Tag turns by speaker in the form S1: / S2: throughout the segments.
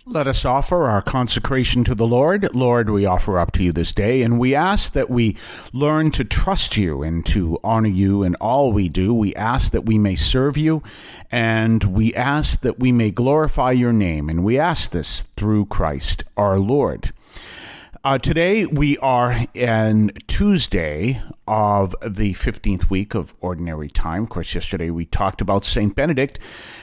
S1: Let us offer our consecration to the Lord. Lord, we offer up to you this day, and we ask that we learn to trust you and to honor you in all we do. We ask that we may serve you, and we ask that we may glorify your name, and we ask this through Christ our Lord. Today we are in Tuesday of the 15th week of Ordinary Time. Of course, yesterday we talked about St. Benedict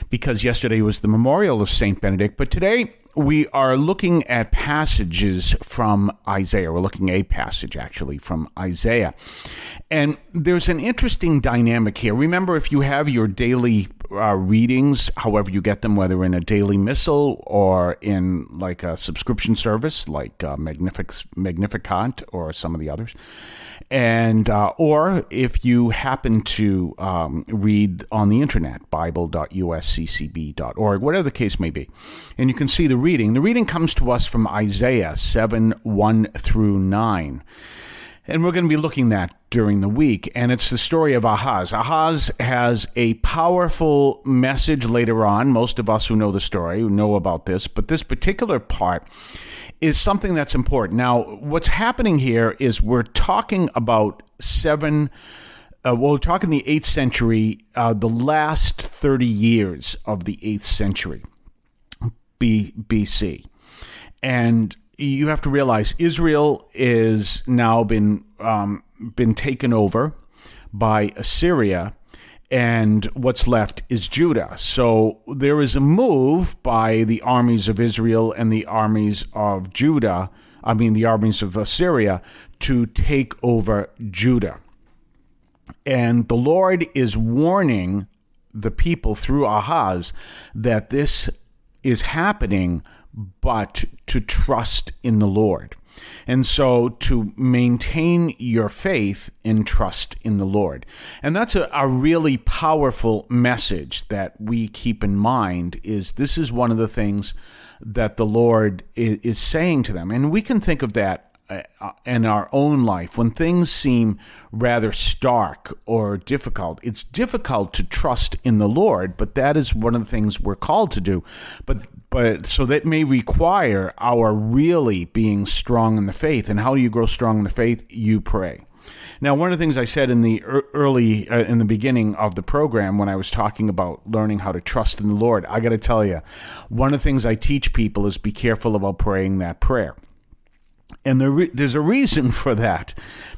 S1: because yesterday was the memorial of St. Benedict. But today we are looking at passages from Isaiah. We're looking at a passage, actually, from Isaiah. And there's an interesting dynamic here. Remember, if you have your daily readings, however you get them, whether in a daily missal or in like a subscription service like Magnificat or some of the others, and or if you happen to read on the internet, bible.usccb.org, whatever the case may be, and you can see the reading. The reading comes to us from Isaiah 7:1-9. And we're going to be looking at during the week, and it's the story of Ahaz. Ahaz has a powerful message later on. Most of us who know the story know about this, but this particular part is something that's important. Now, what's happening here is we're talking about we're talking the 8th century, the last 30 years of the 8th century BC. And you have to realize Israel is now been taken over by Assyria, and what's left is Judah. So there is a move by the armies of Israel and the armies of the armies of Assyria to take over Judah. And the Lord is warning the people through Ahaz that this is happening, but to trust in the Lord. And so to maintain your faith and trust in the Lord. And that's a really powerful message that we keep in mind. This is one of the things that the Lord is saying to them. And we can think of that in our own life. When things seem rather stark or difficult, it's difficult to trust in the Lord, but that is one of the things we're called to do. But so that may require our really being strong in the faith. And how do you grow strong in the faith? You pray. Now, one of the things I said in the in the beginning of the program when I was talking about learning how to trust in the Lord, I got to tell you, one of the things I teach people is be careful about praying that prayer. And there's a reason for that,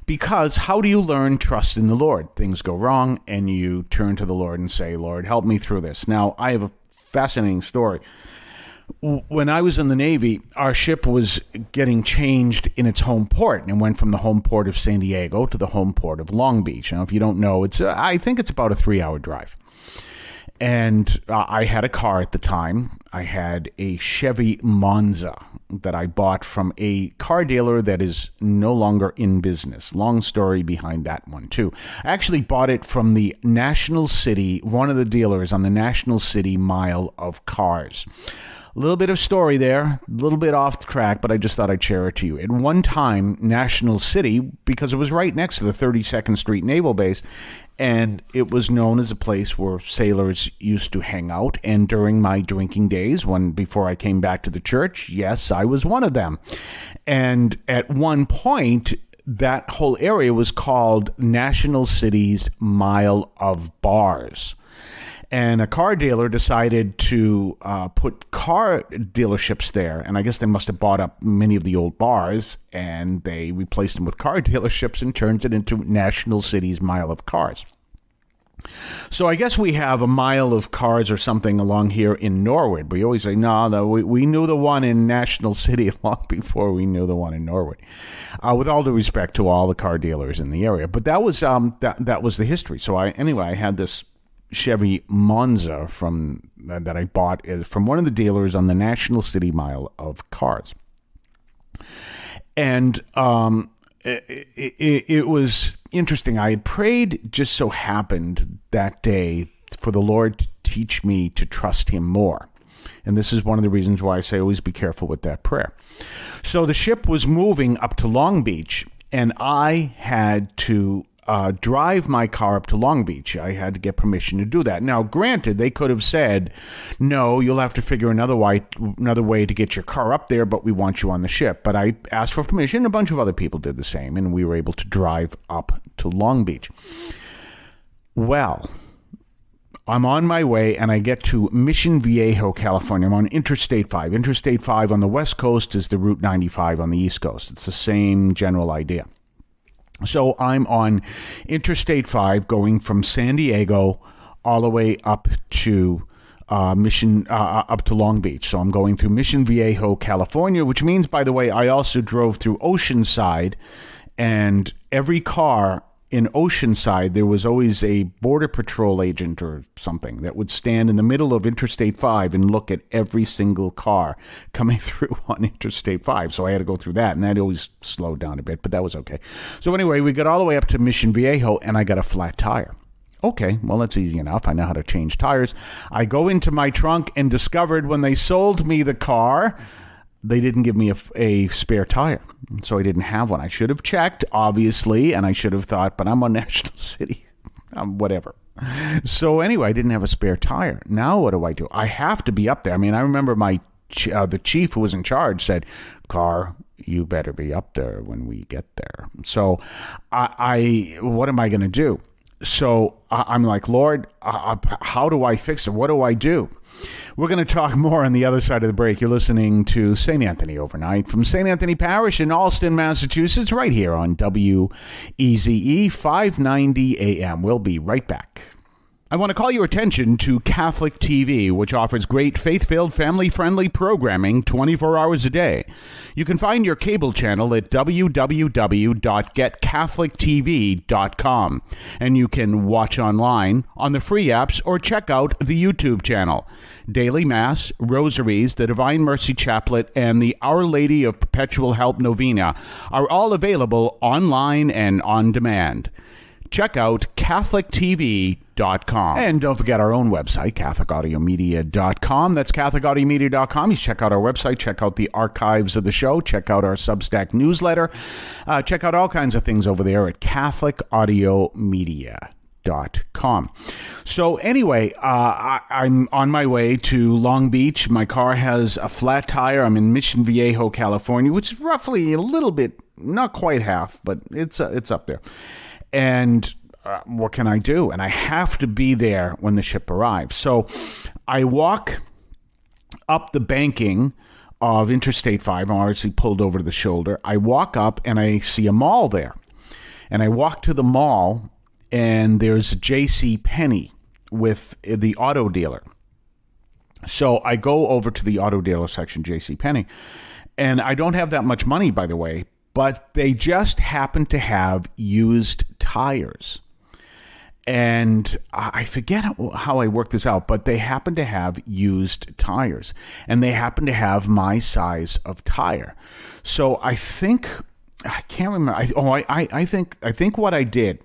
S1: because how do you learn trust in the Lord? Things go wrong, and you turn to the Lord and say, Lord, help me through this. Now, I have a fascinating story. When I was in the Navy, our ship was getting changed in its home port, and it went from the home port of San Diego to the home port of Long Beach. Now, if you don't know, I think it's about a 3-hour drive. And I had a car at the time. I had a Chevy Monza that I bought from a car dealer that is no longer in business. Long story behind that one, too. I actually bought it from the National City, one of the dealers on the National City Mile of Cars. A little bit of story there, a little bit off the track, but I just thought I'd share it to you. At one time, National City, because it was right next to the 32nd Street Naval Base, and it was known as a place where sailors used to hang out. And during my drinking days, before I came back to the church, yes, I was one of them. And at one point, that whole area was called National City's Mile of Bars. And a car dealer decided to put car dealerships there. And I guess they must have bought up many of the old bars, and they replaced them with car dealerships and turned it into National City's Mile of Cars. So I guess we have a mile of cars or something along here in Norwood. We always say, no, we knew the one in National City long before we knew the one in Norwood. With all due respect to all the car dealers in the area. But that was that was the history. So I had this Chevy Monza that I bought from one of the dealers on the National City Mile of Cars. And it was interesting. I had prayed, just so happened that day, for the Lord to teach me to trust him more. And this is one of the reasons why I say always be careful with that prayer. So the ship was moving up to Long Beach, and I had to drive my car up to Long Beach. I had to get permission to do that. Now, granted, they could have said, no, you'll have to figure another way to get your car up there, but we want you on the ship. But I asked for permission. A bunch of other people did the same, and we were able to drive up to Long Beach. Well, I'm on my way, and I get to Mission Viejo, California. I'm on Interstate 5. Interstate 5 on the West Coast is the Route 95 on the East Coast. It's the same general idea. So I'm on Interstate 5 going from San Diego all the way up to up to Long Beach. So I'm going through Mission Viejo, California, which means, by the way, I also drove through Oceanside, and every car in Oceanside, there was always a Border Patrol agent or something that would stand in the middle of Interstate 5 and look at every single car coming through on Interstate 5. So I had to go through that, and that always slowed down a bit, but that was okay. So anyway, we got all the way up to Mission Viejo, and I got a flat tire. Okay, well, that's easy enough. I know how to change tires. I go into my trunk and discovered when they sold me the car, they didn't give me a spare tire, so I didn't have one. I should have checked, obviously, and I should have thought, but I'm on National City, whatever. So anyway, I didn't have a spare tire. Now what do? I have to be up there. I mean, I remember the chief who was in charge said, "Car, you better be up there when we get there." So I what am I going to do? So I'm like, Lord, how do I fix it? What do I do? We're going to talk more on the other side of the break. You're listening to St. Anthony Overnight from St. Anthony Parish in Allston, Massachusetts, right here on WEZE 590 AM. We'll be right back. I want to call your attention to Catholic TV, which offers great faith-filled, family-friendly programming 24 hours a day. You can find your cable channel at www.getcatholictv.com, and you can watch online on the free apps or check out the YouTube channel. Daily Mass, Rosaries, the Divine Mercy Chaplet, and the Our Lady of Perpetual Help Novena are all available online and on demand. Check out CatholicTV.com. And don't forget our own website, CatholicAudiomedia.com. That's CatholicAudiomedia.com. You check out our website, check out the archives of the show, check out our Substack newsletter, check out all kinds of things over there at CatholicAudiomedia.com. So anyway, I'm on my way to Long Beach. My car has a flat tire. I'm in Mission Viejo, California, which is roughly a little bit, not quite half, but it's up there. And what can I do? And I have to be there when the ship arrives. So I walk up the banking of Interstate 5. I'm obviously pulled over to the shoulder. I walk up and I see a mall there. And I walk to the mall and there's a J.C. Penney with the auto dealer. So I go over to the auto dealer section, J.C. Penney. And I don't have that much money, by the way, but they just happen to have used tires. And I forget how I worked this out, but they happen to have used tires. And they happen to have my size of tire. So I think, I can't remember. I think what I did,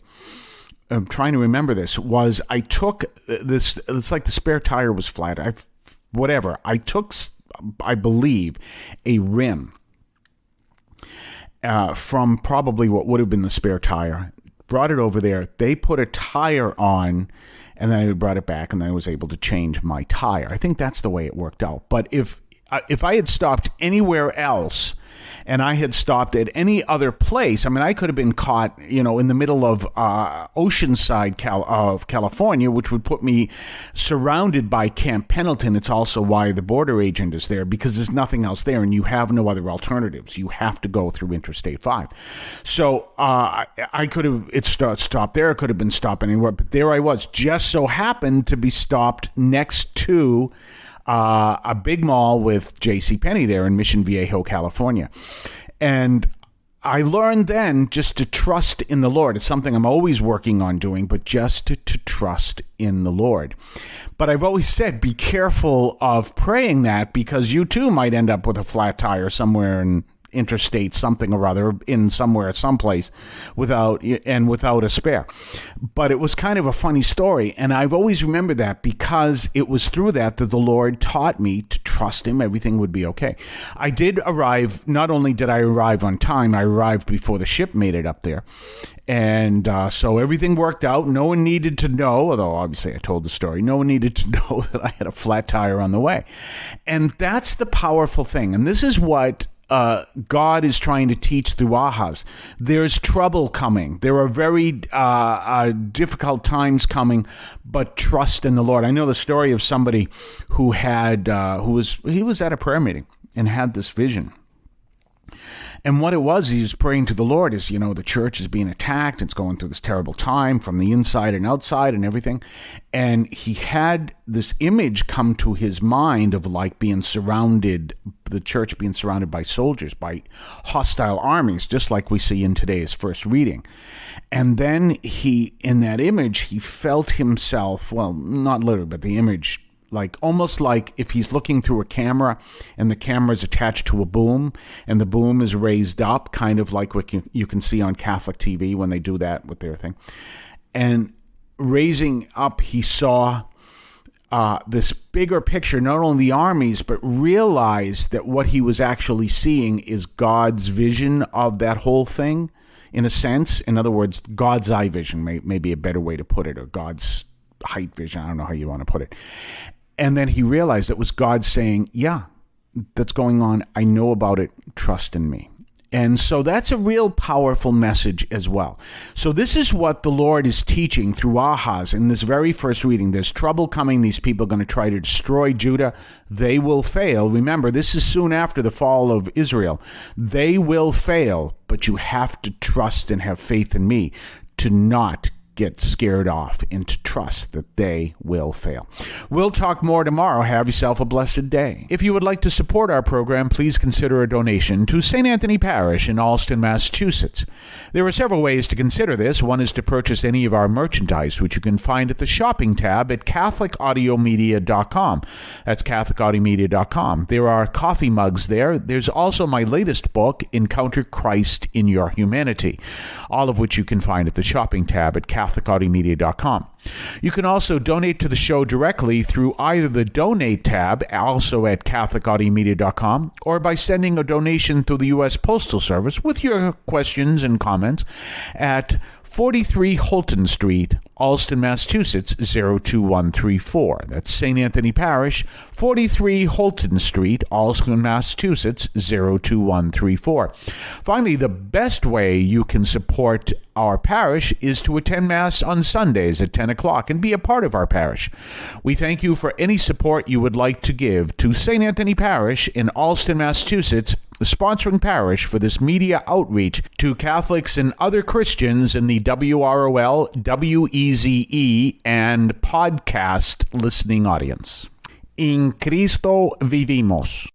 S1: I'm trying to remember this, was I took this, it's like the spare tire was flat. I took, I believe, a rim from probably what would have been the spare tire, brought it over there. They put a tire on, and then I brought it back, and then I was able to change my tire. I think that's the way it worked out. But if I had stopped anywhere else, and I had stopped at any other place, I mean, I could have been caught, in the middle of Oceanside of California, which would put me surrounded by Camp Pendleton. It's also why the border agent is there, because there's nothing else there, and you have no other alternatives. You have to go through Interstate 5. So I could have stopped there. It could have been stopped anywhere, but there I was. Just so happened to be stopped next to a big mall with J.C. Penney there in Mission Viejo, California. And I learned then just to trust in the Lord. It's something I'm always working on doing, but just to trust in the Lord. But I've always said, be careful of praying that, because you too might end up with a flat tire somewhere interstate something or other in somewhere, someplace, without a spare. But it was kind of a funny story, and I've always remembered that because it was through that the Lord taught me to trust him. Everything would be okay. I did arrive. Not only did I arrive on time, I arrived before the ship made it up there. And so everything worked out. No one needed to know, although obviously I told the story, no one needed to know that I had a flat tire on the way. And that's the powerful thing. And this is what God is trying to teach through Ahaz. There's trouble coming. There are very difficult times coming, but trust in the Lord. I know the story of somebody who had he was at a prayer meeting and had this vision. And what it was, he was praying to the Lord is, the church is being attacked. It's going through this terrible time from the inside and outside and everything. And he had this image come to his mind of like being surrounded, the church being surrounded by soldiers, by hostile armies, just like we see in today's first reading. And then in that image, he felt himself, well, not literally, but the image, like almost like if he's looking through a camera and the camera is attached to a boom and the boom is raised up, kind of like what you can see on Catholic TV when they do that with their thing. And raising up, he saw this bigger picture, not only the armies, but realized that what he was actually seeing is God's vision of that whole thing, in a sense. In other words, God's eye vision may be a better way to put it, or God's height vision. I don't know how you want to put it. And then he realized it was God saying, yeah, that's going on. I know about it. Trust in me. And so that's a real powerful message as well. So this is what the Lord is teaching through Ahaz in this very first reading. There's trouble coming. These people are going to try to destroy Judah. They will fail. Remember, this is soon after the fall of Israel. They will fail, but you have to trust and have faith in me to not get scared off and to trust that they will fail. We'll talk more tomorrow. Have yourself a blessed day. If you would like to support our program, please consider a donation to St. Anthony Parish in Allston, Massachusetts. There are several ways to consider this. One is to purchase any of our merchandise, which you can find at the shopping tab at CatholicAudiomedia.com. That's CatholicAudiomedia.com. There are coffee mugs there. There's also my latest book, Encounter Christ in Your Humanity, all of which you can find at the shopping tab at CatholicAudiomedia.com. You can also donate to the show directly through either the Donate tab, also at CatholicAudiomedia.com, or by sending a donation through the U.S. Postal Service with your questions and comments at 43 Holton Street, Allston, Massachusetts, 02134. That's St. Anthony Parish, 43 Holton Street, Allston, Massachusetts, 02134. Finally, the best way you can support our parish is to attend Mass on Sundays at 10 o'clock and be a part of our parish. We thank you for any support you would like to give to St. Anthony Parish in Allston, Massachusetts, the sponsoring parish for this media outreach to Catholics and other Christians in the WROL, WEZE, and podcast listening audience. In Cristo vivimos.